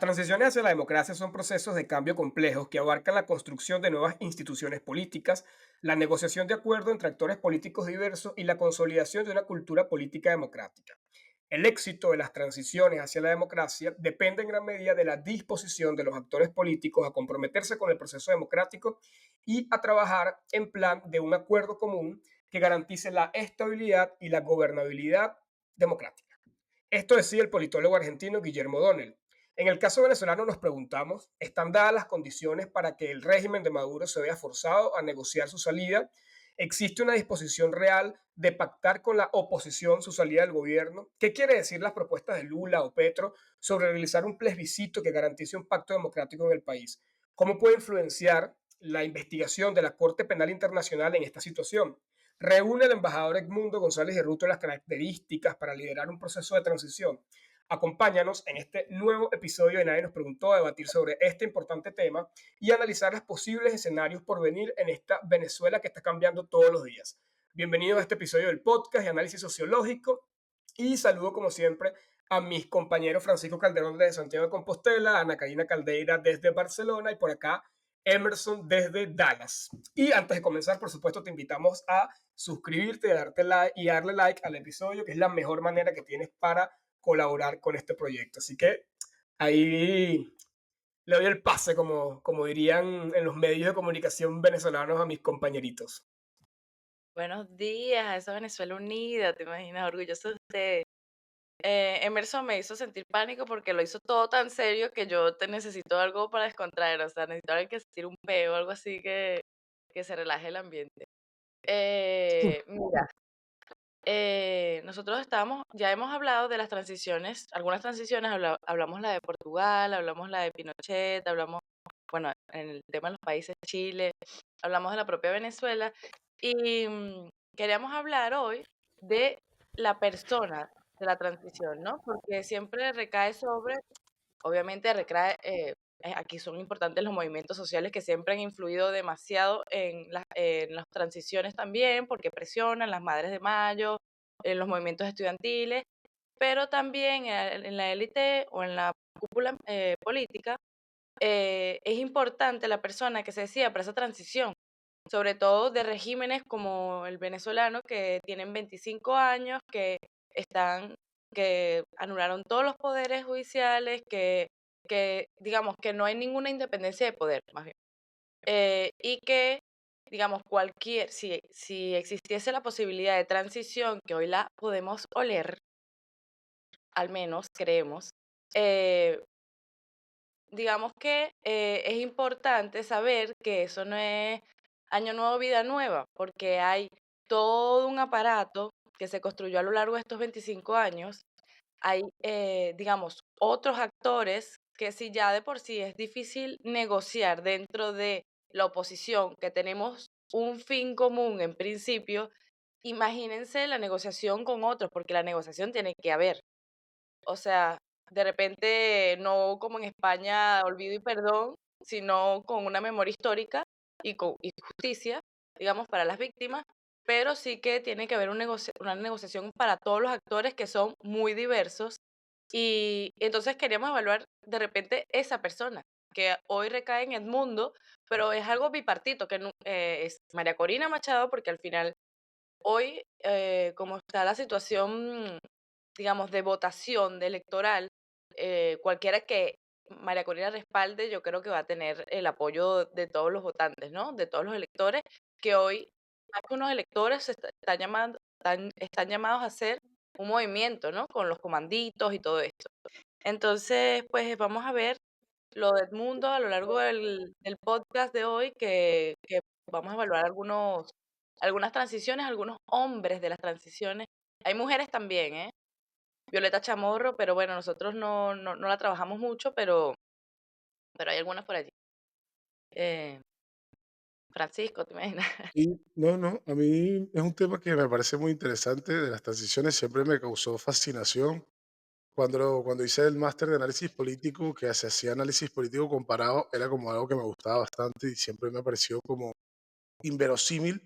transiciones hacia la democracia son procesos de cambio complejos que abarcan la construcción de nuevas instituciones políticas, la negociación de acuerdos entre actores políticos diversos y la consolidación de una cultura política democrática. El éxito de las transiciones hacia la democracia depende en gran medida de la disposición de los actores políticos a comprometerse con el proceso democrático y a trabajar en plan de un acuerdo común que garantice la estabilidad y la gobernabilidad democrática. Esto decía el politólogo argentino Guillermo Donnell. En el caso venezolano nos preguntamos, ¿están dadas las condiciones para que el régimen de Maduro se vea forzado a negociar su salida? ¿Existe una disposición real de pactar con la oposición su salida del gobierno? ¿Qué quiere decir las propuestas de Lula o Petro sobre realizar un plebiscito que garantice un pacto democrático en el país? ¿Cómo puede influenciar la investigación de la Corte Penal Internacional en esta situación? ¿Reúne el embajador Edmundo González de Ruto las características para liderar un proceso de transición? Acompáñanos en este nuevo episodio de Nadie nos preguntó a debatir sobre este importante tema y analizar los posibles escenarios por venir en esta Venezuela que está cambiando todos los días. Bienvenido a este episodio del podcast de análisis sociológico y saludo como siempre a mis compañeros Francisco Calderón desde Santiago de Compostela, Ana Karina Caldeira desde Barcelona y por acá Emerson desde Dallas. Y antes de comenzar, por supuesto, te invitamos a suscribirte y darle like al episodio, que es la mejor manera que tienes para colaborar con este proyecto. Así que ahí le doy el pase, como dirían en los medios de comunicación venezolanos, a mis compañeritos. Buenos días a esa Venezuela unida, ¿te imaginas? Orgulloso de usted. Emerson me hizo sentir pánico porque lo hizo todo tan serio que yo te necesito algo para descontraer, o sea, necesito alguien que se tire un peo, algo así que se relaje el ambiente. Mira, nosotros ya hemos hablado de las transiciones, algunas transiciones, hablamos la de Portugal, hablamos la de Pinochet, hablamos, bueno, en el tema de los países, Chile, hablamos de la propia Venezuela y queríamos hablar hoy de la persona de la transición, ¿no? Porque siempre recae sobre, obviamente aquí son importantes los movimientos sociales que siempre han influido demasiado en las transiciones también, porque presionan las Madres de Mayo, en los movimientos estudiantiles, pero también en la élite o en la cúpula política, es importante la persona que se decía para esa transición, sobre todo de regímenes como el venezolano, que tienen 25 años, que anularon todos los poderes judiciales, que digamos que no hay ninguna independencia de poder, más bien. Y que, digamos, si existiese la posibilidad de transición, que hoy la podemos oler, al menos creemos, eh, digamos que es importante saber que eso no es año nuevo, vida nueva, porque hay todo un aparato que se construyó a lo largo de estos 25 años. Hay, digamos, otros actores que si ya de por sí es difícil negociar dentro de la oposición, que tenemos un fin común en principio, imagínense la negociación con otros, porque la negociación tiene que haber. O sea, de repente no como en España, olvido y perdón, sino con una memoria histórica y justicia, digamos, para las víctimas, pero sí que tiene que haber una negociación para todos los actores que son muy diversos. Y entonces queríamos evaluar de repente esa persona, que hoy recae en Edmundo, pero es algo bipartito, es María Corina Machado, porque al final hoy, como está la situación, digamos, de votación, de electoral, cualquiera que María Corina respalde, yo creo que va a tener el apoyo de todos los votantes, ¿no? De todos los electores, que hoy, más que unos electores, están llamados a hacer un movimiento, ¿no? Con los comanditos y todo esto. Entonces, pues vamos a ver lo de Edmundo a lo largo del podcast de hoy, que vamos a evaluar algunas transiciones, algunos hombres de las transiciones. Hay mujeres también, ¿eh? Violeta Chamorro, pero bueno, nosotros no la trabajamos mucho, pero hay algunas por allí. Eh, Francisco, ¿te imaginas? Y no, no, a mí es un tema que me parece muy interesante de las transiciones, siempre me causó fascinación. Cuando hice el máster de análisis político, que se hacía análisis político comparado, era como algo que me gustaba bastante y siempre me pareció como inverosímil,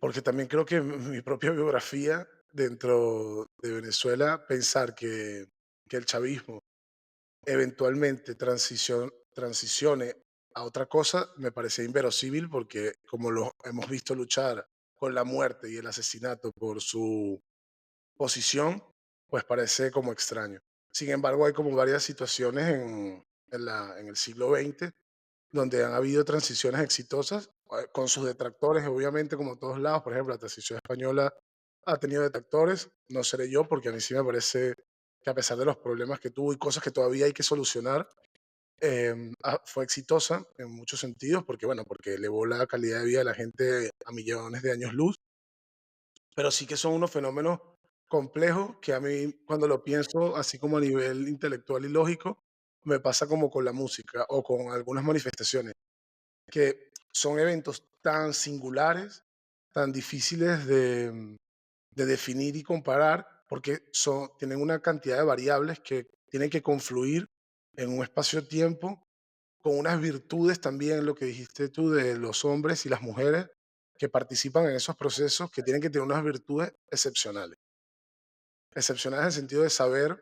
porque también creo que mi propia biografía dentro de Venezuela, pensar que el chavismo eventualmente transicione a otra cosa, me parece inverosímil porque como lo hemos visto luchar con la muerte y el asesinato por su posición, pues parece como extraño. Sin embargo, hay como varias situaciones en el siglo XX donde han habido transiciones exitosas, con sus detractores, obviamente, como en todos lados. Por ejemplo, la transición española ha tenido detractores, no seré yo, porque a mí sí me parece que a pesar de los problemas que tuvo y cosas que todavía hay que solucionar, fue exitosa en muchos sentidos, porque bueno, porque elevó la calidad de vida de la gente a millones de años luz, pero sí que son unos fenómenos complejos que a mí, cuando lo pienso, así como a nivel intelectual y lógico, me pasa como con la música o con algunas manifestaciones que son eventos tan singulares, tan difíciles de definir y comparar, porque tienen una cantidad de variables que tienen que confluir en un espacio-tiempo, con unas virtudes también, lo que dijiste tú, de los hombres y las mujeres que participan en esos procesos, que tienen que tener unas virtudes excepcionales. Excepcionales en el sentido de saber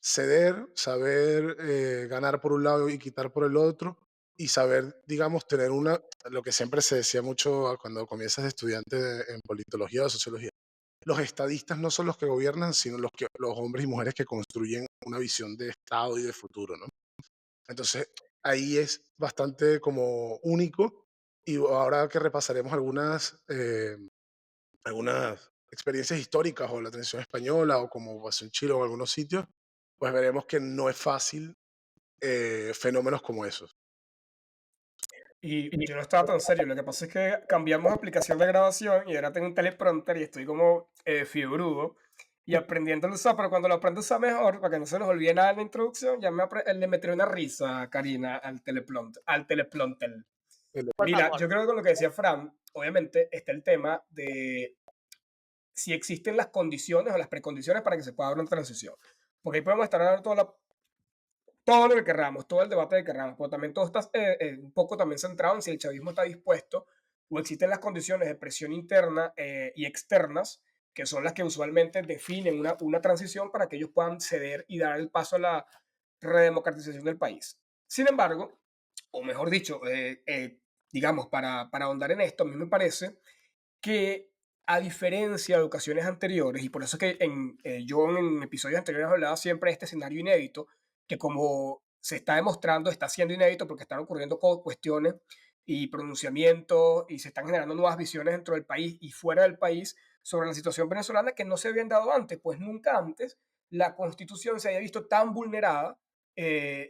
ceder, saber ganar por un lado y quitar por el otro, y saber, digamos, tener lo que siempre se decía mucho cuando comienzas de estudiante en politología o sociología. Los estadistas no son los que gobiernan, sino los hombres y mujeres que construyen una visión de Estado y de futuro, ¿no? Entonces, ahí es bastante como único, y ahora que repasaremos algunas experiencias históricas o la transición española o como pasó en Chile o en algunos sitios, pues veremos que no es fácil fenómenos como esos. Y yo no estaba tan serio, lo que pasa es que cambiamos aplicación de grabación y ahora tengo un teleprompter y estoy como fiebrudo y aprendiendo a usar, pero cuando lo aprendo a usar mejor, para que no se nos olvide nada en la introducción, ya le meteré una risa, Karina, al teleprompter. Por Mira, favor. yo creo que con lo que decía Fran, obviamente está el tema de si existen las condiciones o las precondiciones para que se pueda dar una transición. Porque ahí podemos estar hablando todo lo que querramos, todo el debate que querramos, pero también todo está un poco también centrado en si el chavismo está dispuesto o existen las condiciones de presión interna y externas, que son las que usualmente definen una transición para que ellos puedan ceder y dar el paso a la redemocratización del país. Sin embargo, o mejor dicho, digamos, para ahondar en esto, a mí me parece que a diferencia de ocasiones anteriores, y por eso es que yo en episodios anteriores hablaba siempre de este escenario inédito, que como se está demostrando, está siendo inédito porque están ocurriendo cuestiones y pronunciamientos y se están generando nuevas visiones dentro del país y fuera del país sobre la situación venezolana que no se habían dado antes, pues nunca antes la constitución se había visto tan vulnerada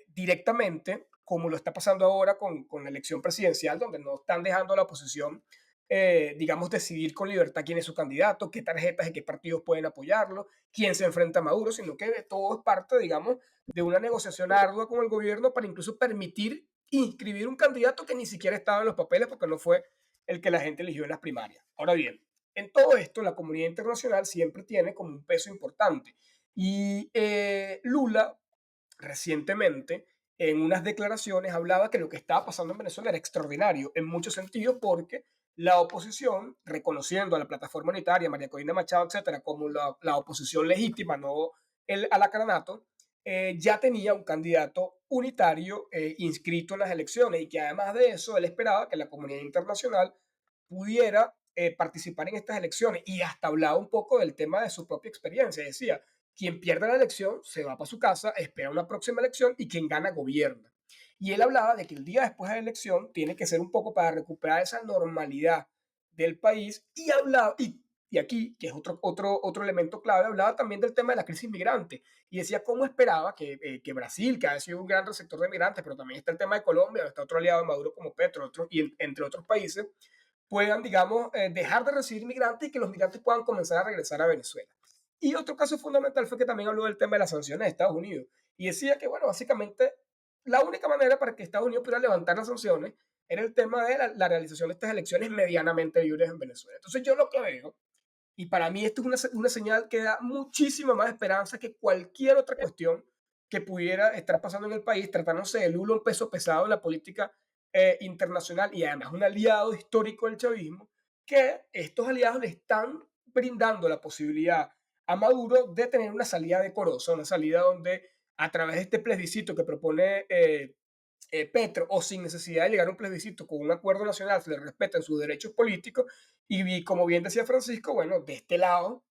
directamente como lo está pasando ahora con la elección presidencial, donde no están dejando a la oposición digamos, decidir con libertad quién es su candidato, qué tarjetas y qué partidos pueden apoyarlo, quién se enfrenta a Maduro, sino que todo es parte, digamos, de una negociación ardua con el gobierno para incluso permitir inscribir un candidato que ni siquiera estaba en los papeles porque no fue el que la gente eligió en las primarias. Ahora bien, en todo esto la comunidad internacional siempre tiene como un peso importante. Y Lula recientemente en unas declaraciones hablaba que lo que estaba pasando en Venezuela era extraordinario en muchos sentidos porque la oposición, reconociendo a la plataforma unitaria, María Corina Machado, etcétera, como la oposición legítima, no el alacranato, ya tenía un candidato unitario inscrito en las elecciones y que además de eso él esperaba que la comunidad internacional pudiera participar en estas elecciones y hasta hablaba un poco del tema de su propia experiencia. Decía, quien pierde la elección se va para su casa, espera una próxima elección y quien gana gobierna. Y él hablaba de que el día después de la elección tiene que ser un poco para recuperar esa normalidad del país y hablaba, y aquí, que es otro elemento clave, hablaba también del tema de la crisis migrante y decía cómo esperaba que Brasil, que ha sido un gran receptor de migrantes, pero también está el tema de Colombia, está otro aliado de Maduro como Petro, y entre otros países, puedan, digamos, dejar de recibir migrantes y que los migrantes puedan comenzar a regresar a Venezuela. Y otro caso fundamental fue que también habló del tema de las sanciones de Estados Unidos y decía que, bueno, básicamente la única manera para que Estados Unidos pudiera levantar las sanciones era el tema de la realización de estas elecciones medianamente libres en Venezuela. Entonces yo lo que veo, y para mí esto es una señal que da muchísima más esperanza que cualquier otra cuestión que pudiera estar pasando en el país, tratándose de Lula un peso pesado en la política internacional y además un aliado histórico del chavismo, que estos aliados le están brindando la posibilidad a Maduro de tener una salida decorosa, una salida donde a través de este plebiscito que propone Petro, o sin necesidad de llegar a un plebiscito, con un acuerdo nacional, se le respetan sus derechos políticos. Y como bien decía Francisco, bueno, de este lado,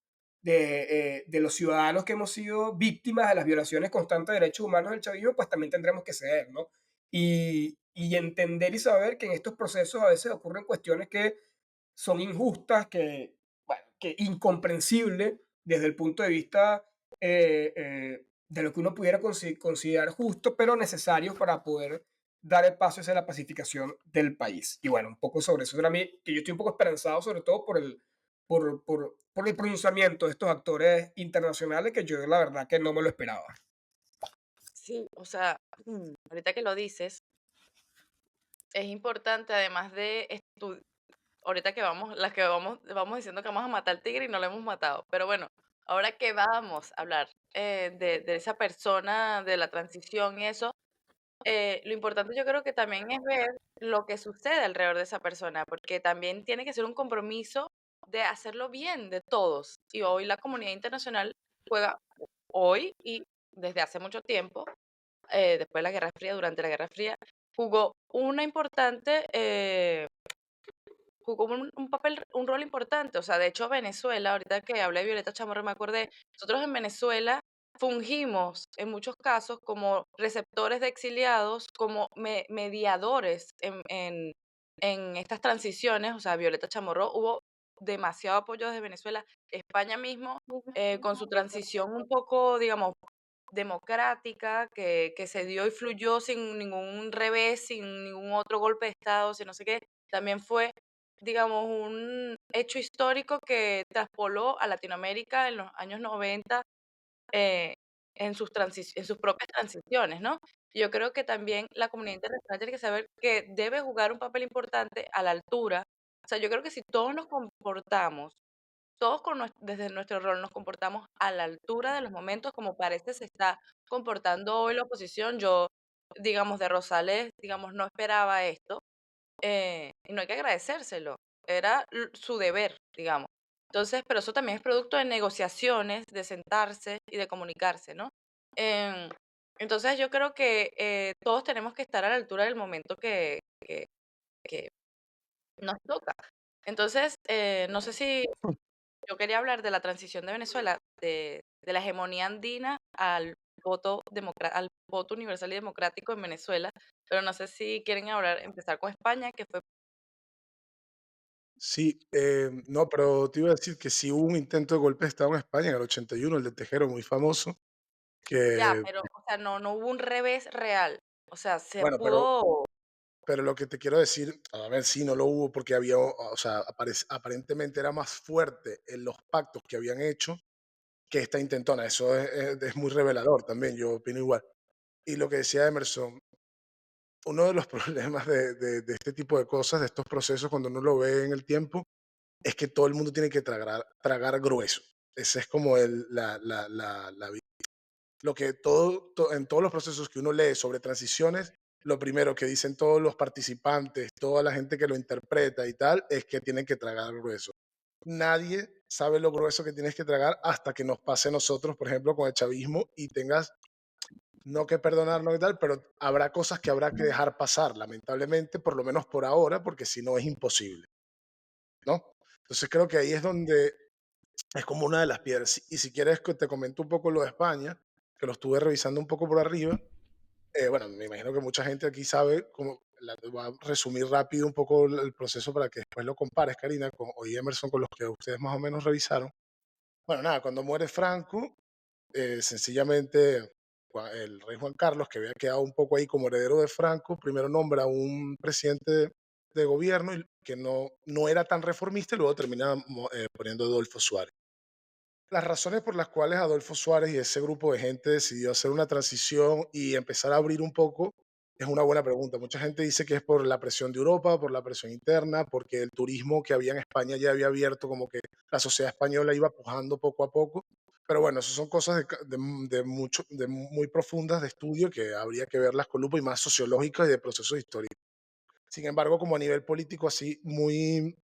de los ciudadanos que hemos sido víctimas de las violaciones constantes de derechos humanos del chavismo, pues también tendremos que ceder, ¿no? Y entender y saber que en estos procesos a veces ocurren cuestiones que son injustas, que, bueno, que incomprensible desde el punto de vista de lo que uno pudiera considerar justo, pero necesario para poder dar el paso hacia la pacificación del país. Y bueno, un poco sobre eso era mí, que yo estoy un poco esperanzado, sobre todo por el pronunciamiento de estos actores internacionales, que yo la verdad que no me lo esperaba. Sí, o sea, ahorita que lo dices, es importante además de ahorita que las que vamos diciendo que vamos a matar al tigre y no lo hemos matado. Pero bueno, ahora que vamos a hablar de esa persona, de la transición y eso, lo importante yo creo que también es ver lo que sucede alrededor de esa persona, porque también tiene que ser un compromiso de hacerlo bien de todos. Y hoy la comunidad internacional juega, hoy y desde hace mucho tiempo, después de la Guerra Fría, durante la Guerra Fría, jugó una importante jugó un papel, un rol importante. O sea, de hecho, Venezuela, ahorita que hablé de Violeta Chamorro, me acordé, nosotros en Venezuela fungimos en muchos casos como receptores de exiliados, como mediadores en estas transiciones. O sea, Violeta Chamorro hubo demasiado apoyo desde Venezuela. España mismo, con su transición un poco, digamos, democrática, que se dio y fluyó sin ningún revés, sin ningún otro golpe de Estado, sin no sé qué, también fue, digamos, un hecho histórico que traspoló a Latinoamérica en los años 90 eh, en sus propias transiciones, ¿no? Yo creo que también la comunidad internacional tiene que saber que debe jugar un papel importante a la altura. O sea, yo creo que si todos nos comportamos, todos desde nuestro rol nos comportamos a la altura de los momentos como parece se está comportando hoy la oposición. Yo, digamos, de Rosales, digamos, no esperaba esto, y no hay que agradecérselo, era su deber, digamos. Entonces, pero eso también es producto de negociaciones, de sentarse y de comunicarse, ¿no? Em, entonces yo creo que todos tenemos que estar a la altura del momento que nos toca. Entonces, no sé si yo quería hablar de la transición de Venezuela, de la hegemonía andina al voto universal y democrático en Venezuela, pero no sé si quieren empezar con España, que fue Sí, no, pero te iba a decir que sí hubo un intento de golpe de Estado en España en el 81, el de Tejero, muy famoso, ya, que, pero, o sea, no hubo un revés real. O sea, se bueno, pudo. pero lo que te quiero decir, a ver, sí, no lo hubo porque había, o sea, aparentemente era más fuerte en los pactos que habían hecho que esta intentona. Eso es muy revelador también, yo opino igual. Y lo que decía Emerson, uno de los problemas de este tipo de cosas, de estos procesos, cuando uno lo ve en el tiempo, es que todo el mundo tiene que tragar grueso. Ese es como lo que en todos los procesos que uno lee sobre transiciones, lo primero que dicen todos los participantes, toda la gente que lo interpreta y tal, es que tienen que tragar grueso. Nadie sabe lo grueso que tienes que tragar hasta que nos pase a nosotros, por ejemplo, con el chavismo y tengas no que perdonarnos y tal, pero habrá cosas que habrá que dejar pasar, lamentablemente, por lo menos por ahora, porque si no es imposible, ¿no? Entonces creo que ahí es donde es como una de las piedras. Y si quieres que te comento un poco lo de España, que lo estuve revisando un poco por arriba, bueno, me imagino que mucha gente aquí sabe, como voy a resumir rápido un poco el proceso para que después lo compares, Karina, con hoy Emerson, con los que ustedes más o menos revisaron. Bueno, nada, cuando muere Franco, sencillamente el rey Juan Carlos, que había quedado un poco ahí como heredero de Franco, primero nombra a un presidente de gobierno que no era tan reformista y luego termina poniendo a Adolfo Suárez. Las razones por las cuales Adolfo Suárez y ese grupo de gente decidió hacer una transición y empezar a abrir un poco es una buena pregunta. Mucha gente dice que es por la presión de Europa, por la presión interna, porque el turismo que había en España ya había abierto, como que la sociedad española iba pujando poco a poco. Pero bueno, eso son cosas de muy profundas de estudio que habría que verlas con lupa y más sociológicas y de procesos históricos. Sin embargo, como a nivel político así muy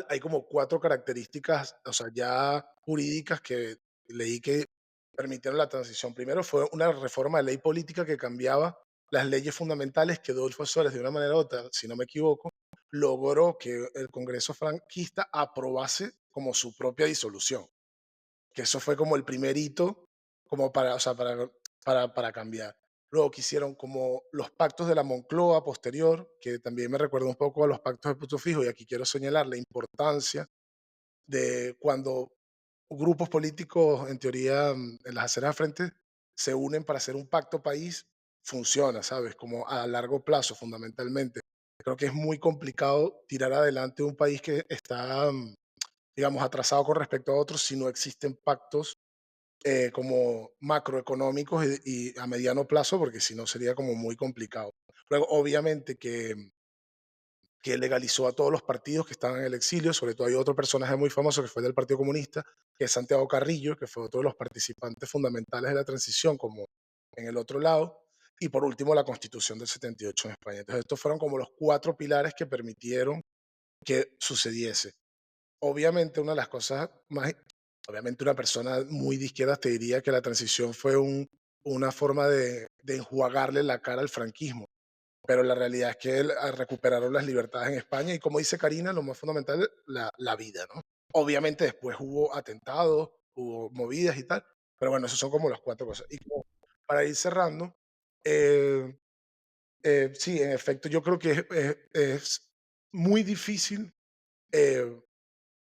hay como cuatro características, o sea, ya jurídicas que leí que permitieron la transición. Primero fue una reforma de ley política que cambiaba las leyes fundamentales que Adolfo Suárez, de una manera u otra, si no me equivoco, logró que el Congreso franquista aprobase como su propia disolución, que eso fue como el primer hito como para, o sea, para cambiar. Luego que hicieron como los pactos de la Moncloa posterior, que también me recuerda un poco a los pactos de Punto Fijo, y aquí quiero señalar la importancia de cuando grupos políticos, en teoría, en las aceras de frente, se unen para hacer un pacto país, funciona, ¿sabes? Como a largo plazo, fundamentalmente. Creo que es muy complicado tirar adelante un país que está, digamos, atrasado con respecto a otros si no existen pactos como macroeconómicos y a mediano plazo, porque si no sería como muy complicado. Luego, obviamente que legalizó a todos los partidos que estaban en el exilio, sobre todo hay otro personaje muy famoso que fue del Partido Comunista, que es Santiago Carrillo, que fue otro de los participantes fundamentales de la transición, como en el otro lado, y por último la Constitución del 78 en España. Entonces estos fueron como los cuatro pilares que permitieron que sucediese. Obviamente una de las cosas más, obviamente una persona muy de izquierdas te diría que la transición fue una forma de enjuagarle la cara al franquismo, pero la realidad es que recuperaron las libertades en España y como dice Karina, lo más fundamental, la vida, ¿no? Obviamente después hubo atentados, hubo movidas y tal, pero bueno, esas son como las cuatro cosas. Y como para ir cerrando, eh, sí, en efecto, yo creo que es muy difícil eh,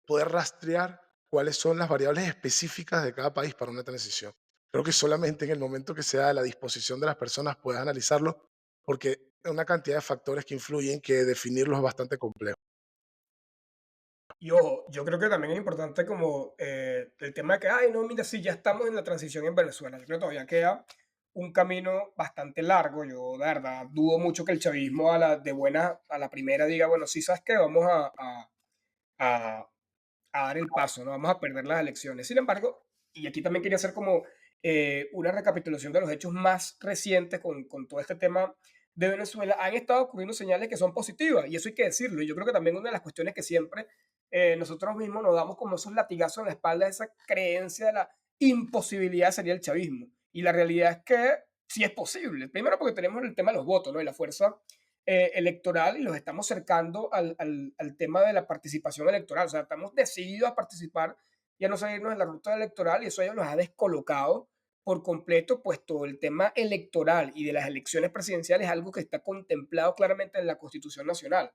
poder rastrear cuáles son las variables específicas de cada país para una transición. Creo que solamente en el momento que sea a la disposición de las personas puedes analizarlo, porque hay una cantidad de factores que influyen que definirlos es bastante complejo. Y ojo, yo creo que también es importante como el tema de que, ay, no, mira, sí, ya estamos en la transición en Venezuela. Yo creo que todavía queda un camino bastante largo. Yo, de verdad, dudo mucho que el chavismo de buena a la primera diga, bueno, sí, ¿sabes qué? Vamos a, a dar el paso, no vamos a perder las elecciones. Sin embargo, y aquí también quería hacer como una recapitulación de los hechos más recientes con todo este tema de Venezuela, han estado ocurriendo señales que son positivas, y eso hay que decirlo. Y yo creo que también una de las cuestiones que siempre nosotros mismos nos damos como esos latigazos en la espalda, esa creencia de la imposibilidad sería el chavismo. Y la realidad es que sí es posible. Primero porque tenemos el tema de los votos, ¿no? Y la fuerza electoral y los estamos cercando al tema de la participación electoral. O sea, estamos decididos a participar y a no salirnos en la ruta electoral y eso ellos los ha descolocado por completo, puesto el tema electoral y de las elecciones presidenciales es algo que está contemplado claramente en la Constitución Nacional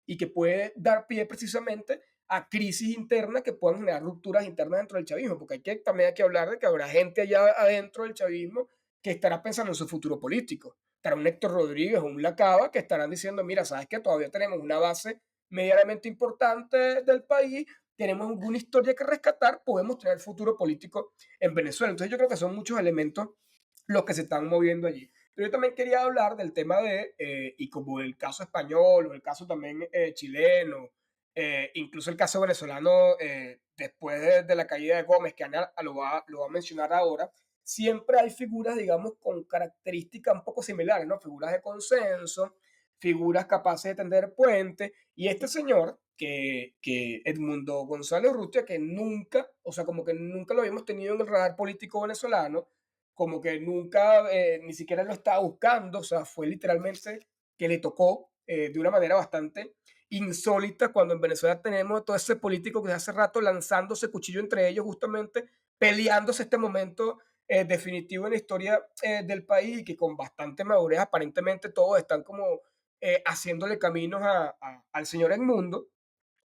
y que puede dar pie precisamente a crisis internas que puedan generar rupturas internas dentro del chavismo, porque también hay que hablar de que habrá gente allá adentro del chavismo que estará pensando en su futuro político. Estará un Héctor Rodríguez o un Lacaba que estarán diciendo, mira, sabes que todavía tenemos una base medianamente importante del país, tenemos alguna historia que rescatar, podemos tener futuro político en Venezuela. Entonces yo creo que son muchos elementos los que se están moviendo allí. Pero yo también quería hablar del tema y como el caso español o el caso también chileno, incluso el caso venezolano después de la caída de Gómez, que Ana lo va a mencionar ahora, siempre hay figuras, digamos, con características un poco similares, ¿no? Figuras de consenso, figuras capaces de tender puentes, y este señor, que Edmundo González Urrutia, que nunca, o sea, como que nunca lo habíamos tenido en el radar político venezolano, como que nunca, ni siquiera lo estaba buscando, o sea, fue literalmente que le tocó de una manera bastante insólita cuando en Venezuela tenemos todo ese político que hace rato lanzándose cuchillo entre ellos justamente, peleándose este momento definitivo en la historia del país y que con bastante madurez aparentemente todos están como haciéndole caminos al señor Edmundo.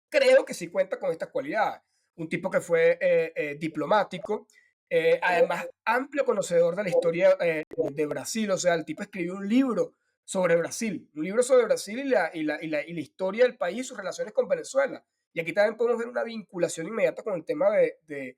Creo que sí cuenta con estas cualidades. Un tipo que fue diplomático, además amplio conocedor de la historia de Brasil, o sea, el tipo escribió un libro sobre Brasil, un libro sobre Brasil y la historia del país y sus relaciones con Venezuela. Y aquí también podemos ver una vinculación inmediata con el tema de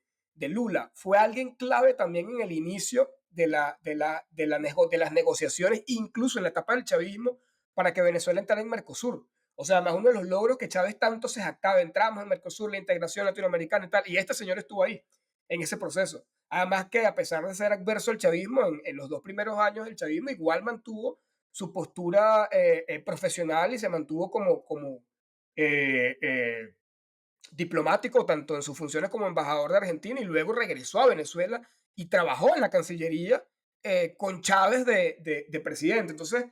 Lula. Fue alguien clave también en el inicio de las negociaciones, incluso en la etapa del chavismo, para que Venezuela entrara en Mercosur. O sea, además uno de los logros que Chávez tanto se jactaba, entramos en Mercosur, la integración latinoamericana y tal, y este señor estuvo ahí, en ese proceso. Además que a pesar de ser adverso al chavismo, en los dos primeros años del chavismo, igual mantuvo su postura profesional y se mantuvo como eh, eh, diplomático, tanto en sus funciones como embajador de Argentina, y luego regresó a Venezuela y trabajó en la Cancillería con Chávez de presidente. Entonces,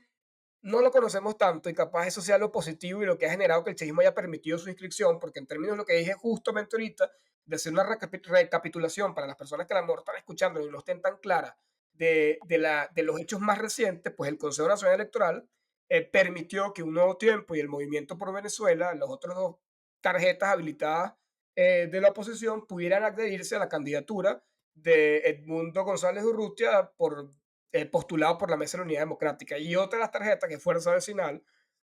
no lo conocemos tanto y capaz eso sea lo positivo y lo que ha generado que el chavismo haya permitido su inscripción, porque en términos de lo que dije justamente ahorita, de hacer una recapitulación para las personas que a lo mejor están escuchando y no estén tan claras de los hechos más recientes, pues el Consejo Nacional Electoral permitió que Un Nuevo Tiempo y el Movimiento por Venezuela, los otros dos tarjetas habilitadas de la oposición, pudieran adherirse a la candidatura de Edmundo González Urrutia postulado por la Mesa de la Unidad Democrática. Y otra de las tarjetas, que es Fuerza Vecinal,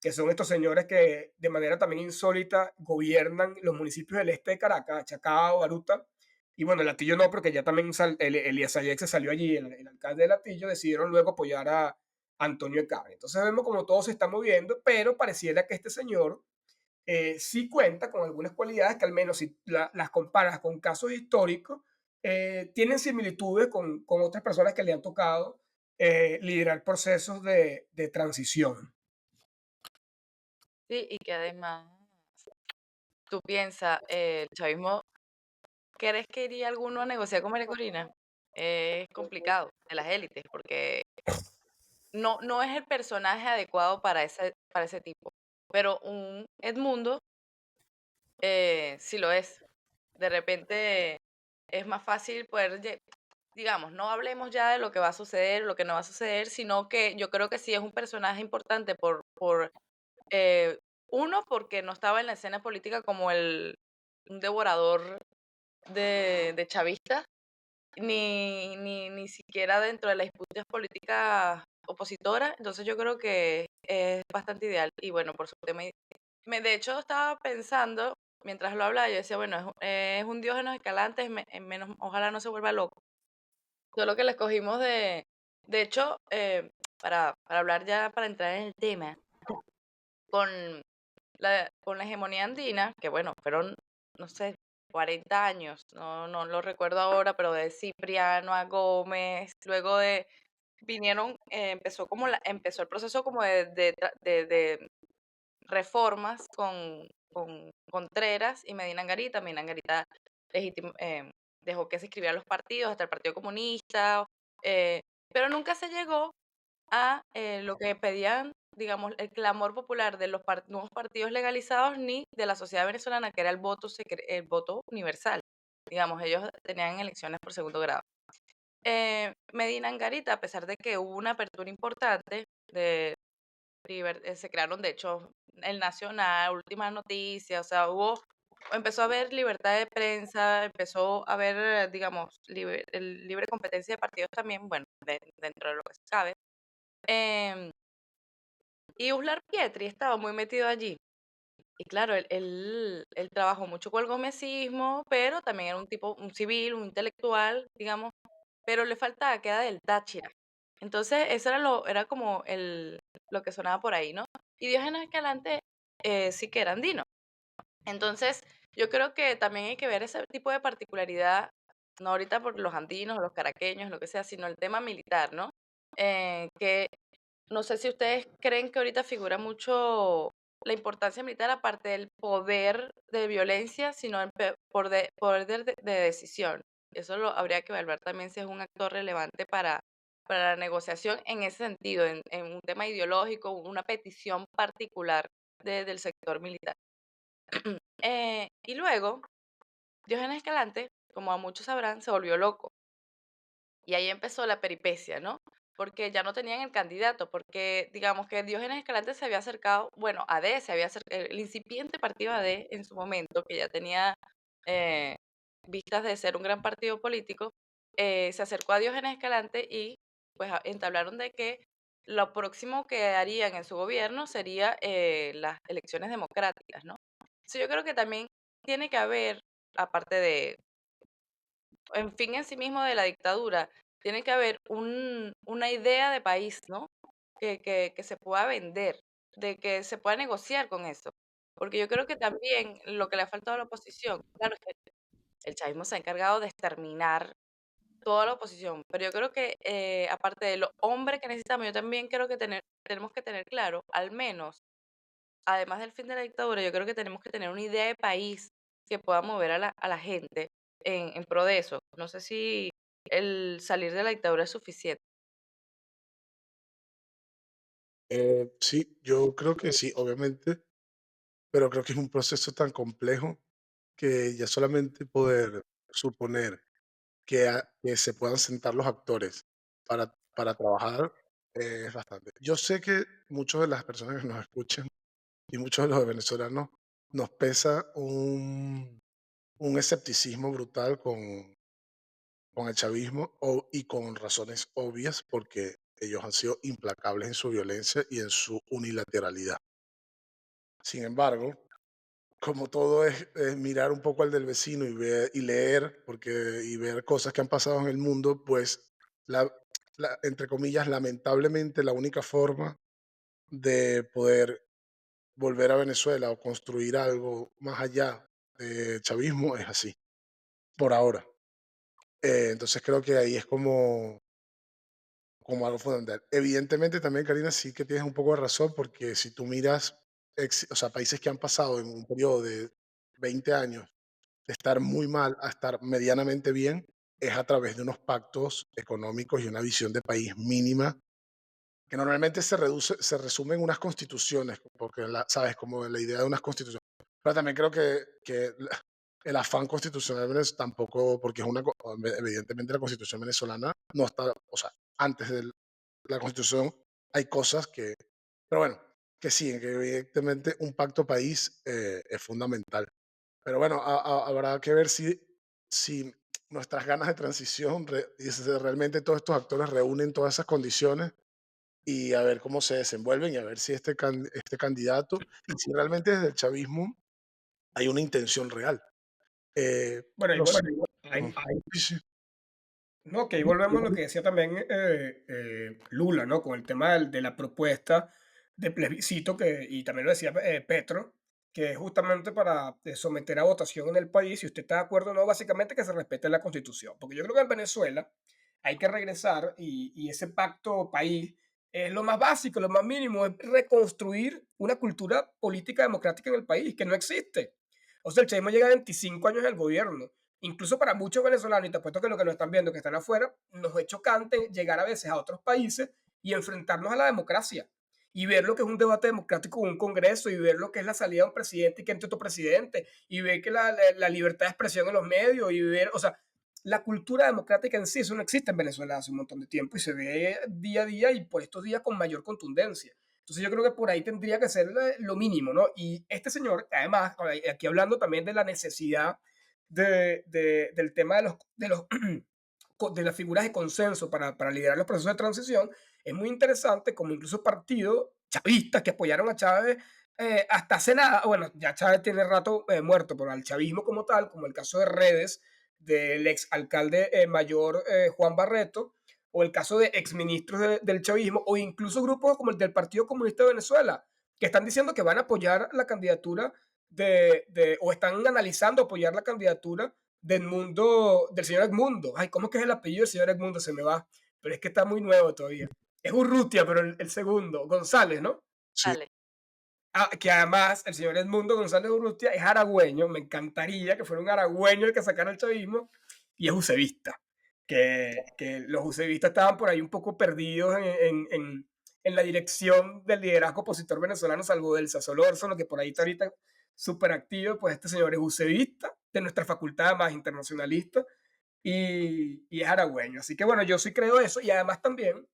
que son estos señores que de manera también insólita gobiernan los municipios del este de Caracas, Chacao, Baruta, y bueno, el Latillo no, porque ya también Elías Ayek se salió allí, el alcalde de Latillo, decidieron luego apoyar a Antonio Ecabre. Entonces vemos como todo se está moviendo, pero pareciera que este señor sí cuenta con algunas cualidades que al menos si las comparas con casos históricos, tienen similitudes con otras personas que le han tocado liderar procesos de transición. Sí, y que además tú piensas, el chavismo, ¿crees que iría alguno a negociar con María Corina? Es complicado, de las élites, porque no es el personaje adecuado para ese tipo. Pero un Edmundo sí lo es. De repente es más fácil poder, digamos, no hablemos ya de lo que va a suceder, lo que no va a suceder, sino que yo creo que sí es un personaje importante eh, uno, porque no estaba en la escena política como un devorador de chavistas, ni siquiera dentro de las disputas políticas opositoras. Entonces yo creo que es bastante ideal. Y bueno, por suerte de hecho estaba pensando, mientras lo hablaba, yo decía, bueno, es un Diógenes Escalante, menos, ojalá no se vuelva loco. Solo que le escogimos de hecho, para hablar ya, para entrar en el tema, con con la hegemonía andina, que bueno, fueron, no sé, 40 años, no lo recuerdo ahora, pero de Cipriano a Gómez, luego vinieron, empezó el proceso como de reformas con Contreras y Medina Angarita. Medina Angarita dejó que se inscribieran los partidos, hasta el Partido Comunista, eh, pero nunca se llegó a lo que pedían, digamos, el clamor popular de los nuevos partidos legalizados ni de la sociedad venezolana, que era el voto universal. Digamos, ellos tenían elecciones por segundo grado. Medina Angarita, a pesar de que hubo una apertura importante, se crearon, de hecho, el Nacional, Últimas Noticias, o sea, empezó a haber libertad de prensa, empezó a haber, digamos, libre competencia de partidos también, bueno, dentro de lo que se sabe. Em, y Uslar Pietri estaba muy metido allí. Y claro, él trabajó mucho con el gomecismo, pero también era un tipo, un civil, un intelectual, digamos, pero le faltaba que era del Táchira. Entonces, eso era como lo que sonaba por ahí, ¿no? Y Diógenes Escalante sí que era andino. Entonces, yo creo que también hay que ver ese tipo de particularidad, no ahorita por los andinos o los caraqueños, lo que sea, sino el tema militar, ¿no? Que no sé si ustedes creen que ahorita figura mucho la importancia militar, aparte del poder de violencia, sino el poder de decisión. Eso lo habría que evaluar también si es un actor relevante para la negociación en ese sentido, en un tema ideológico, una petición particular del sector militar. Y luego, Diógenes Escalante, como a muchos sabrán, se volvió loco. Y ahí empezó la peripecia, ¿no? Porque ya no tenían el candidato, porque digamos que Diógenes Escalante se había acercado, bueno, AD se había acercado, el incipiente partido AD en su momento, que ya tenía eh, vistas de ser un gran partido político, se acercó a Diógenes Escalante y pues entablaron de que lo próximo que harían en su gobierno sería las elecciones democráticas, ¿no? Entonces yo creo que también tiene que haber, aparte de en fin en sí mismo de la dictadura, tiene que haber una idea de país, ¿no? Que se pueda vender, de que se pueda negociar con eso. Porque yo creo que también lo que le ha faltado a la oposición, claro, es que el chavismo se ha encargado de exterminar toda la oposición, pero yo creo que aparte de los hombres que necesitamos, yo también creo que tenemos que tener claro, al menos, además del fin de la dictadura, yo creo que tenemos que tener una idea de país que pueda mover a la gente en pro de eso. No sé si el salir de la dictadura es suficiente. Sí, yo creo que sí, obviamente, pero creo que es un proceso tan complejo que ya solamente poder suponer que se puedan sentar los actores para trabajar es bastante. Yo sé que muchas de las personas que nos escuchan y muchos de los venezolanos nos pesa un escepticismo brutal con el chavismo y con razones obvias porque ellos han sido implacables en su violencia y en su unilateralidad. Sin embargo, como todo es mirar un poco al del vecino y ver y leer, y ver cosas que han pasado en el mundo, pues la, entre comillas, lamentablemente la única forma de poder volver a Venezuela o construir algo más allá de chavismo es así, por ahora. Entonces creo que ahí es como algo fundamental. Evidentemente también, Karina, sí que tienes un poco de razón, porque si tú miras, o sea, países que han pasado en un periodo de 20 años de estar muy mal a estar medianamente bien, es a través de unos pactos económicos y una visión de país mínima, que normalmente se resume en unas constituciones, porque, sabes, como la idea de unas constituciones. Pero también creo que el afán constitucional tampoco, porque es evidentemente la constitución venezolana no está, o sea, antes de la constitución hay cosas que, pero bueno, que sí, que evidentemente un pacto país es fundamental. Pero bueno, habrá que ver si nuestras ganas de transición y si realmente todos estos actores reúnen todas esas condiciones y a ver cómo se desenvuelven y a ver si este candidato y si realmente desde el chavismo hay una intención real. Bueno, Pero sí, ujú, sí, sí. no, que ahí volvemos a lo que decía también Lula, ¿no? Con el tema de la propuesta de plebiscito, y también lo decía Petro, que es justamente para someter a votación en el país, si usted está de acuerdo o no, básicamente que se respete la constitución. Porque yo creo que en Venezuela hay que regresar y ese pacto país es lo más básico, lo más mínimo, es reconstruir una cultura política democrática en el país, que no existe. O sea, el chavismo llega a 25 años al gobierno. Incluso para muchos venezolanos, y te apuesto que lo que nos están viendo, que están afuera, nos es chocante llegar a veces a otros países y enfrentarnos a la democracia y ver lo que es un debate democrático en un congreso y ver lo que es la salida de un presidente y que entre otro presidente y ver que la libertad de expresión en los medios y ver, o sea, la cultura democrática en sí, eso no existe en Venezuela hace un montón de tiempo y se ve día a día y por estos días con mayor contundencia. Entonces yo creo que por ahí tendría que ser lo mínimo, ¿no? Y este señor, además, aquí hablando también de la necesidad del tema de las figuras de consenso para liderar los procesos de transición, es muy interesante como incluso partidos chavistas que apoyaron a Chávez hasta hace nada, bueno, ya Chávez tiene rato muerto, pero al chavismo como tal, como el caso de Redes, del ex alcalde mayor Juan Barreto, o el caso de exministros del chavismo, o incluso grupos como el del Partido Comunista de Venezuela, que están diciendo que van a apoyar la candidatura o están analizando apoyar la candidatura del señor Edmundo. Ay, ¿cómo es que es el apellido del señor Edmundo? Se me va, pero es que está muy nuevo todavía. Es Urrutia, pero el segundo, González, ¿no? Sí, Dale. Ah, que además el señor Edmundo González Urrutia es aragüeño, me encantaría que fuera un aragüeño el que sacara el chavismo, y es usevista, que los usevistas estaban por ahí un poco perdidos en la dirección del liderazgo opositor venezolano, salvo del Solórzano, que por ahí está ahorita súper activo, pues este señor es usevista, de nuestra facultad más internacionalista, y es aragüeño. Así que bueno, yo sí creo eso, y además también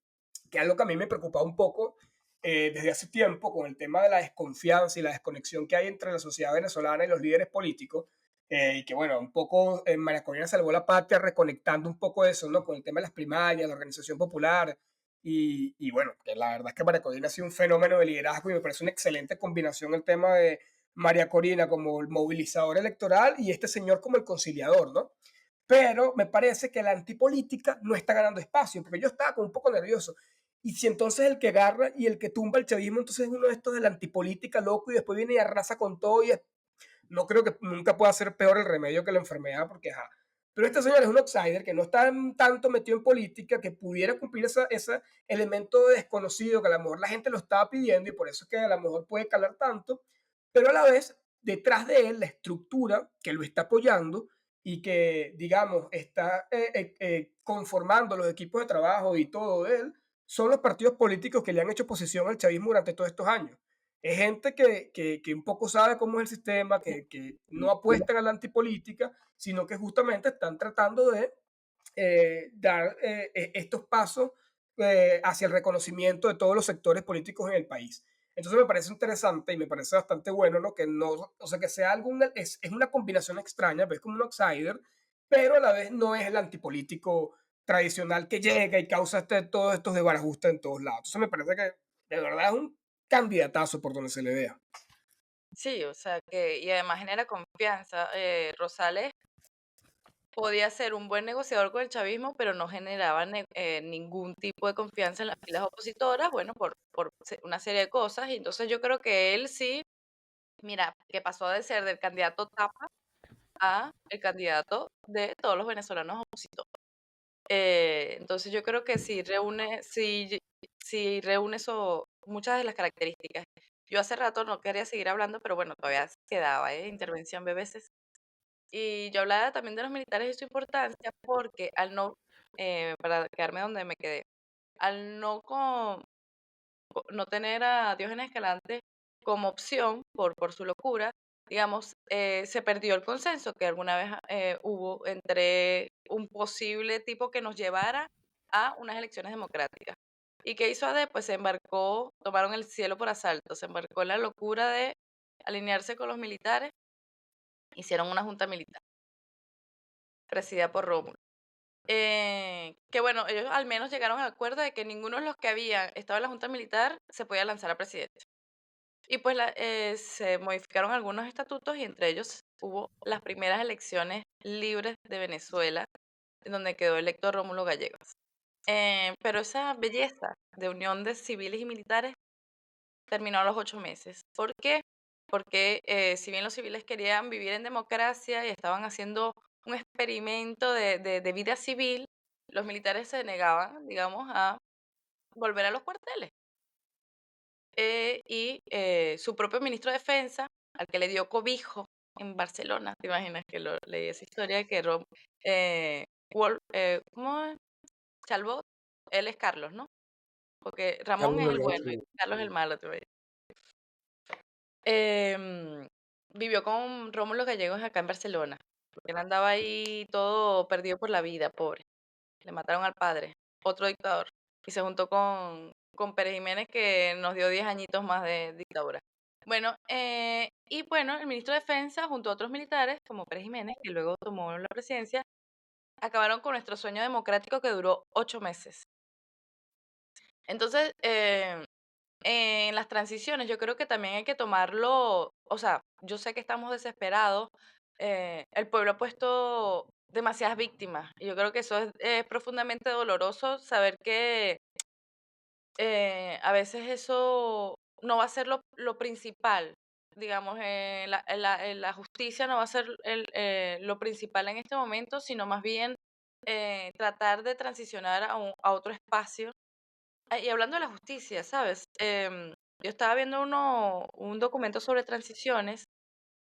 que algo que a mí me preocupa un poco desde hace tiempo con el tema de la desconfianza y la desconexión que hay entre la sociedad venezolana y los líderes políticos, y que bueno, un poco María Corina salvó la patria reconectando un poco eso, ¿no? Con el tema de las primarias, la organización popular, y bueno, que la verdad es que María Corina ha sido un fenómeno de liderazgo y me parece una excelente combinación el tema de María Corina como el movilizador electoral y este señor como el conciliador, ¿no? Pero me parece que la antipolítica no está ganando espacio, porque yo estaba como un poco nervioso. Y si entonces el que agarra y el que tumba el chavismo, entonces es uno de estos de la antipolítica loco y después viene y arrasa con todo no creo que nunca pueda ser peor el remedio que la enfermedad, porque ajá. Pero este señor es un outsider que no está tanto metido en política, que pudiera cumplir ese elemento de desconocido que a lo mejor la gente lo estaba pidiendo y por eso es que a lo mejor puede calar tanto, pero a la vez detrás de él la estructura que lo está apoyando y que, digamos, está conformando los equipos de trabajo y todo de él, son los partidos políticos que le han hecho oposición al chavismo durante todos estos años. Es gente que un poco sabe cómo es el sistema, que no apuestan a la antipolítica, sino que justamente están tratando de dar estos pasos hacia el reconocimiento de todos los sectores políticos en el país. Entonces me parece interesante y me parece bastante bueno, ¿no? Que no, o sea, que sea es una combinación extraña, ves como un outsider, pero a la vez no es el antipolítico tradicional que llega y causa todos estos desbarajustes en todos lados. Entonces me parece que de verdad es un candidatazo por donde se le vea. Sí, o sea que, y además genera confianza. Rosales podía ser un buen negociador con el chavismo, pero no generaba ningún tipo de confianza en las filas opositoras, bueno, por una serie de cosas. Y entonces yo creo que él sí, mira, que pasó de ser del candidato tapa a el candidato de todos los venezolanos opositores. Entonces yo creo que sí reúne eso, muchas de las características. Yo hace rato no quería seguir hablando, pero bueno, todavía quedaba, intervención BBC. Y yo hablaba también de los militares y su importancia porque para quedarme donde me quedé, al no tener a Diógenes Escalante como opción por su locura, digamos, se perdió el consenso que alguna vez hubo entre un posible tipo que nos llevara a unas elecciones democráticas. ¿Y qué hizo AD? Pues se embarcó, tomaron el cielo por asalto, se embarcó en la locura de alinearse con los militares, hicieron una junta militar presidida por Rómulo. Que bueno, ellos al menos llegaron al acuerdo de que ninguno de los que habían estado en la junta militar se podía lanzar a presidente. Y pues se modificaron algunos estatutos y entre ellos hubo las primeras elecciones libres de Venezuela, en donde quedó electo Rómulo Gallegos. Pero esa belleza de unión de civiles y militares terminó a los 8 meses. ¿Por qué? Porque si bien los civiles querían vivir en democracia y estaban haciendo un experimento de vida civil, los militares se negaban, digamos, a volver a los cuarteles. Su propio ministro de Defensa, al que le dio cobijo en Barcelona, ¿te imaginas que leí esa historia que ¿cómo es? Chalbot, él es Carlos, ¿no? Porque Ramón Carlos es el Delgado, bueno y sí. Carlos es el malo, te imaginas. Em, Vivió con Rómulo Gallegos acá en Barcelona, porque él andaba ahí todo perdido por la vida, pobre. Le mataron al padre, otro dictador, y se juntó con Pérez Jiménez, que nos dio 10 añitos más de dictadura. Bueno, y bueno, el ministro de Defensa, junto a otros militares, como Pérez Jiménez, que luego tomó la presidencia, acabaron con nuestro sueño democrático que duró 8 meses. Entonces, en las transiciones yo creo que también hay que tomarlo, o sea, yo sé que estamos desesperados, el pueblo ha puesto demasiadas víctimas y yo creo que eso es profundamente doloroso saber que a veces eso no va a ser lo principal, digamos, la justicia no va a ser lo principal en este momento, sino más bien tratar de transicionar a otro espacio. Y hablando de la justicia, ¿sabes? Yo estaba viendo un documento sobre transiciones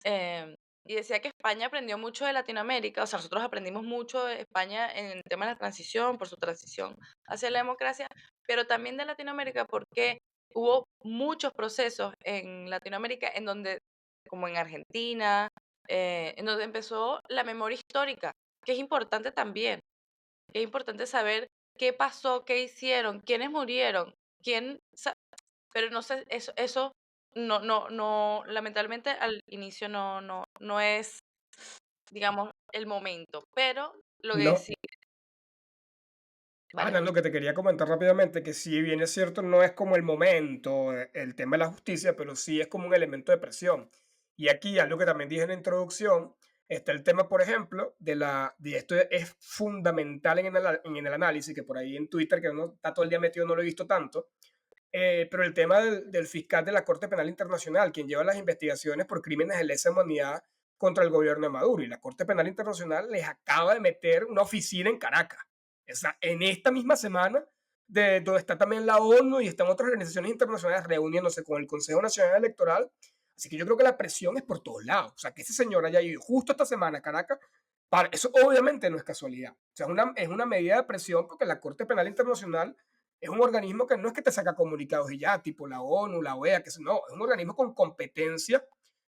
em, y decía que España aprendió mucho de Latinoamérica, o sea, nosotros aprendimos mucho de España en el tema de la transición, por su transición hacia la democracia, pero también de Latinoamérica porque hubo muchos procesos en Latinoamérica en donde, como en Argentina, en donde empezó la memoria histórica, que es importante también. Es importante saber qué pasó, qué hicieron, quiénes murieron, pero no sé, eso no, lamentablemente al inicio no es, digamos, el momento, pero lo que No, sí, vale, Ana, lo que te quería comentar rápidamente, que si bien es cierto, no es como el momento, el tema de la justicia, pero sí es como un elemento de presión. Y aquí, algo que también dije en la introducción, está el tema, por ejemplo, de esto es fundamental en el análisis, que por ahí en Twitter, que uno está todo el día metido, no lo he visto tanto, pero el tema del fiscal de la Corte Penal Internacional, quien lleva las investigaciones por crímenes de lesa humanidad contra el gobierno de Maduro. Y la Corte Penal Internacional les acaba de meter una oficina en Caracas. En esta misma semana, donde está también la ONU y están otras organizaciones internacionales reuniéndose con el Consejo Nacional Electoral Así que yo creo que la presión es por todos lados. O sea, que ese señor haya ido justo esta semana a Caracas, eso obviamente no es casualidad. O sea, es una medida de presión porque la Corte Penal Internacional es un organismo que no es que te saca comunicados y ya, tipo la ONU, la OEA, no, es un organismo con competencia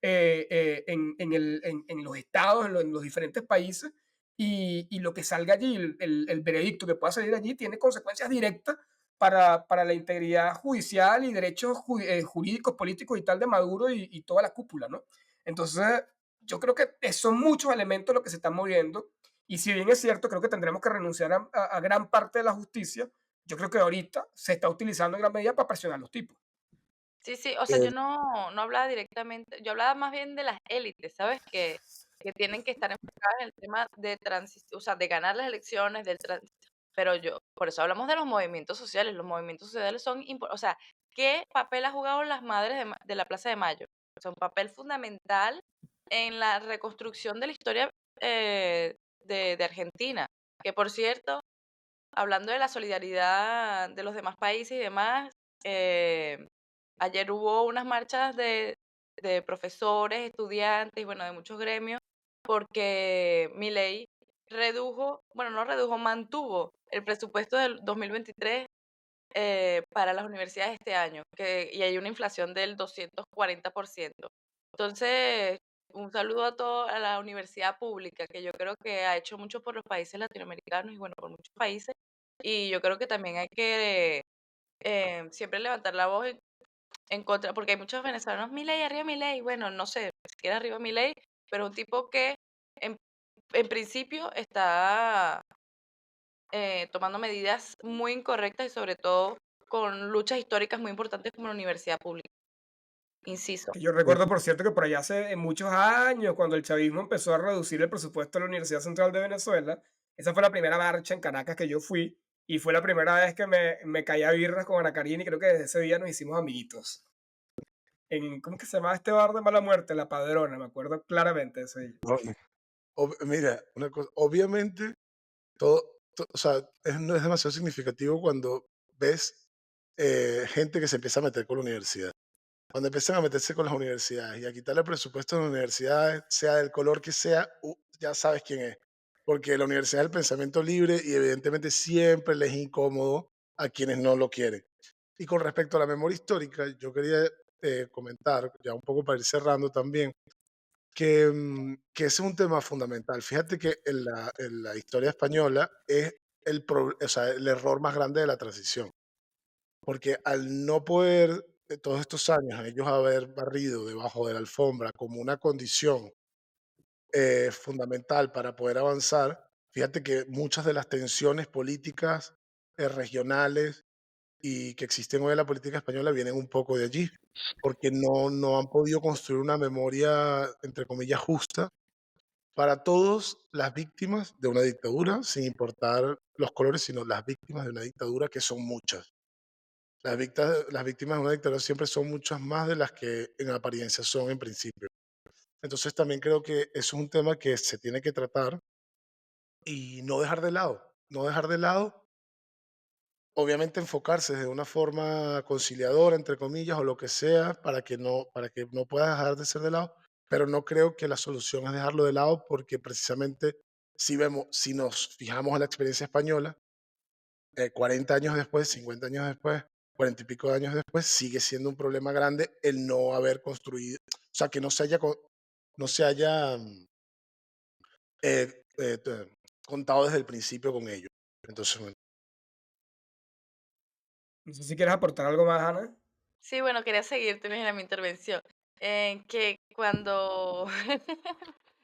en los estados, en los diferentes países, y lo que salga allí, el veredicto que pueda salir allí, tiene consecuencias directas para la integridad judicial y derechos jurídicos, políticos y tal de Maduro y toda la cúpula, ¿no? Entonces, yo creo que son muchos elementos los que se están moviendo, y si bien es cierto, creo que tendremos que renunciar a gran parte de la justicia. Yo creo que ahorita se está utilizando en gran medida para presionar a los tipos. Sí, sí, o sea, Eh, yo no hablaba directamente, yo hablaba más bien de las élites, ¿sabes? Que tienen que estar enfocadas en el tema de transición, o sea, de ganar las elecciones, pero por eso hablamos de los movimientos sociales son, o sea, ¿qué papel ha jugado las madres de la Plaza de Mayo? O sea, un papel fundamental en la reconstrucción de la historia de Argentina, que por cierto, hablando de la solidaridad de los demás países y demás, eh, ayer hubo unas marchas de profesores, estudiantes y bueno, de muchos gremios, porque Milei bueno, no redujo, mantuvo el presupuesto del 2023 para las universidades este año, y hay una inflación del 240%. Entonces, un saludo a la universidad pública, que yo creo que ha hecho mucho por los países latinoamericanos y bueno, por muchos países. Y yo creo que también hay que siempre levantar la voz en contra, porque hay muchos venezolanos, Milei, arriba Milei, bueno, no sé, si siquiera arriba Milei, pero un tipo que en, en principio está tomando medidas muy incorrectas y sobre todo con luchas históricas muy importantes como la universidad pública. Inciso. Que yo eh, recuerdo, por cierto, que por allá hace muchos años, cuando el chavismo empezó a reducir el presupuesto de la Universidad Central de Venezuela, esa fue la primera marcha en Caracas que yo fui, y fue la primera vez que me caí a birras con Ana Karina, y creo que desde ese día nos hicimos amiguitos. ¿Cómo que se llamaba este bar de mala muerte? La Padrona, me acuerdo claramente de ese día. no, mira, una cosa, obviamente, o sea, no es demasiado significativo cuando ves gente que se empieza a meter con la universidad. Cuando empiezan a meterse con las universidades y a quitarle presupuesto a las universidades, sea del color que sea, ya sabes quién es. Porque la universidad es el pensamiento libre y evidentemente siempre les es incómodo a quienes no lo quieren. Y con respecto a la memoria histórica, yo quería comentar, ya un poco para ir cerrando también, que ese es un tema fundamental. Fíjate que en la historia española es o sea, el error más grande de la transición, porque al no poder todos estos años ellos haber barrido debajo de la alfombra como una condición fundamental para poder avanzar, fíjate que muchas de las tensiones políticas regionales y que existen hoy en la política española vienen un poco de allí, porque no han podido construir una memoria, entre comillas, justa para todas las víctimas de una dictadura, sin importar los colores, sino las víctimas de una dictadura, que son muchas. Las víctimas de una dictadura siempre son muchas más de las que en apariencia son en principio. Entonces también creo que eso es un tema que se tiene que tratar y no dejar de lado. No dejar de lado, obviamente enfocarse de una forma conciliadora, entre comillas, o lo que sea, para que no pueda dejar de ser de lado, pero no creo que la solución es dejarlo de lado porque precisamente si nos fijamos en la experiencia española, 40 años después, 50 años después, 40 y pico de años después, sigue siendo un problema grande el no haber construido, o sea, que no se haya contado desde el principio con ellos. Entonces, bueno, No sé si quieres aportar algo más, Ana. Sí, bueno, quería seguirte en mi intervención. Que cuando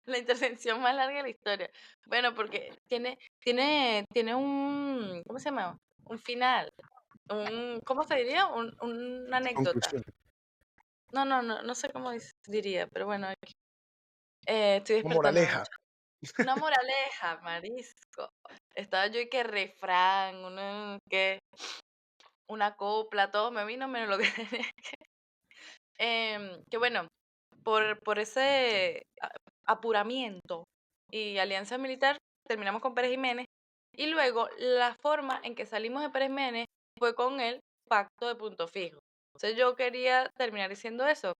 la intervención más larga de la historia. Bueno, porque tiene un, ¿cómo se llama? Un final. ¿Cómo se diría? Una anécdota. conclusión, No sé cómo diría, pero bueno, estoy como despertando moraleja, mucho. Una moraleja, marisco. Estaba yo y que refrán, una copla, todo me vino menos lo que tenía. Que bueno, por ese apuramiento y alianza militar, terminamos con Pérez Jiménez. Y luego la forma en que salimos de Pérez Jiménez fue con el pacto de Punto Fijo. Entonces yo quería terminar diciendo eso,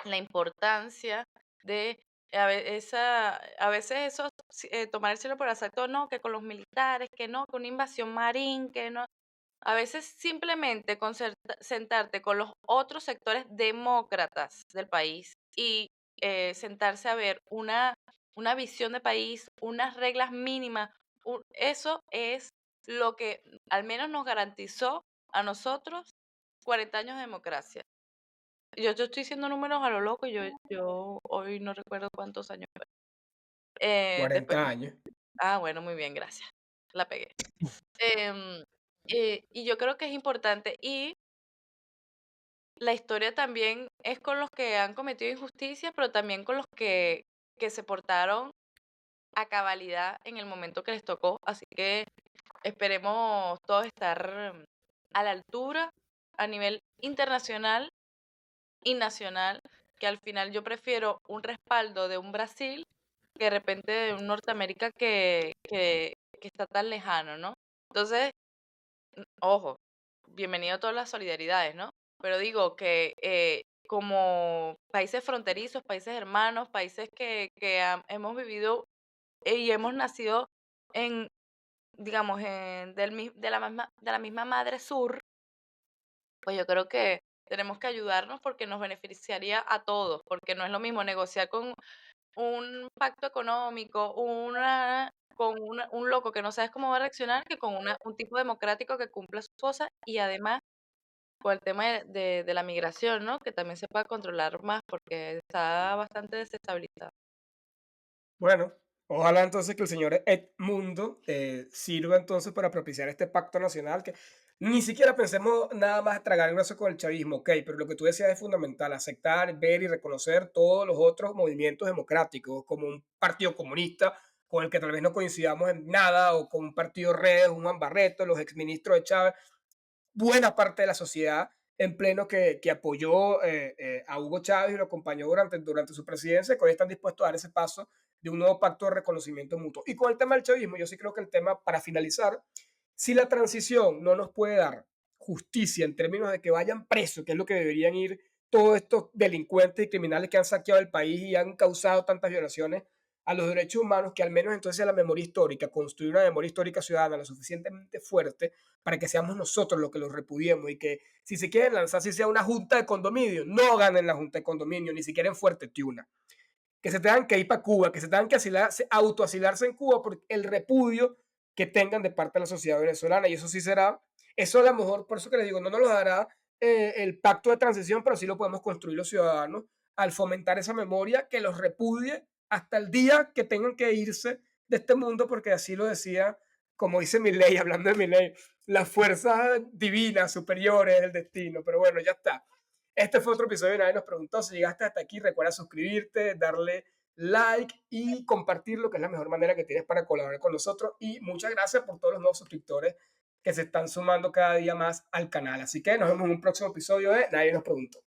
la importancia de a veces eso, tomar el cielo por asalto, no, que con los militares, que no, que una invasión marín, que no. A veces simplemente sentarte con los otros sectores demócratas del país y sentarse a ver una visión de país, unas reglas mínimas, eso es lo que al menos nos garantizó a nosotros 40 años de democracia. Yo estoy diciendo números a lo loco, yo hoy no recuerdo cuántos años fue. Después, 40 años. bueno, muy bien, gracias. La pegué. Em, y yo creo que es importante. Y la historia también es con los que han cometido injusticias, pero también con los que se portaron a cabalidad en el momento que les tocó. Así que esperemos todos estar a la altura a nivel internacional y nacional, que al final yo prefiero un respaldo de un Brasil que de repente de un Norteamérica que está tan lejano, ¿no? Entonces, ojo, bienvenido a todas las solidaridades, ¿no? Pero digo que como países fronterizos, países hermanos, países hemos vivido y hemos nacido en, digamos, de la misma madre sur, pues yo creo que tenemos que ayudarnos porque nos beneficiaría a todos, porque no es lo mismo negociar con un pacto económico, un loco que no sabes cómo va a reaccionar, que con un tipo democrático que cumpla sus cosas y además con el tema de la migración, ¿no? Que también se pueda controlar más porque está bastante desestabilizado. Bueno, ojalá entonces que el señor Edmundo sirva entonces para propiciar este pacto nacional que ni siquiera pensemos nada más tragar el brazo con el chavismo, ok, pero lo que tú decías es fundamental, aceptar, ver y reconocer todos los otros movimientos democráticos, como un partido comunista con el que tal vez no coincidamos en nada, o con un partido Redes, un Juan Barreto, los exministros de Chávez, buena parte de la sociedad en pleno que apoyó a Hugo Chávez y lo acompañó durante su presidencia, que hoy están dispuestos a dar ese paso de un nuevo pacto de reconocimiento mutuo. Y con el tema del chavismo, yo sí creo que el tema, para finalizar, si la transición no nos puede dar justicia en términos de que vayan presos, que es lo que deberían ir todos estos delincuentes y criminales que han saqueado el país y han causado tantas violaciones a los derechos humanos, que al menos entonces la memoria histórica, construir una memoria histórica ciudadana lo suficientemente fuerte para que seamos nosotros los que los repudiemos y que si se quieren lanzar, si sea una junta de condominio, no ganen la junta de condominio, ni siquiera en Fuerte Tiuna. Que se tengan que ir para Cuba, que se tengan que autoasilarse en Cuba por el repudio que tengan de parte de la sociedad venezolana. Y eso sí será, eso a lo mejor, por eso que les digo, no nos lo dará el pacto de transición, pero sí lo podemos construir los ciudadanos al fomentar esa memoria que los repudie hasta el día que tengan que irse de este mundo, porque así lo decía, como dice mi ley, hablando de mi ley, las fuerzas divinas superiores del destino. Pero bueno, ya está. Este fue otro episodio de Nadie nos preguntó. Si llegaste hasta aquí, recuerda suscribirte, darle like y compartirlo, que es la mejor manera que tienes para colaborar con nosotros. Y muchas gracias por todos los nuevos suscriptores que se están sumando cada día más al canal. Así que nos vemos en un próximo episodio de Nadie nos preguntó.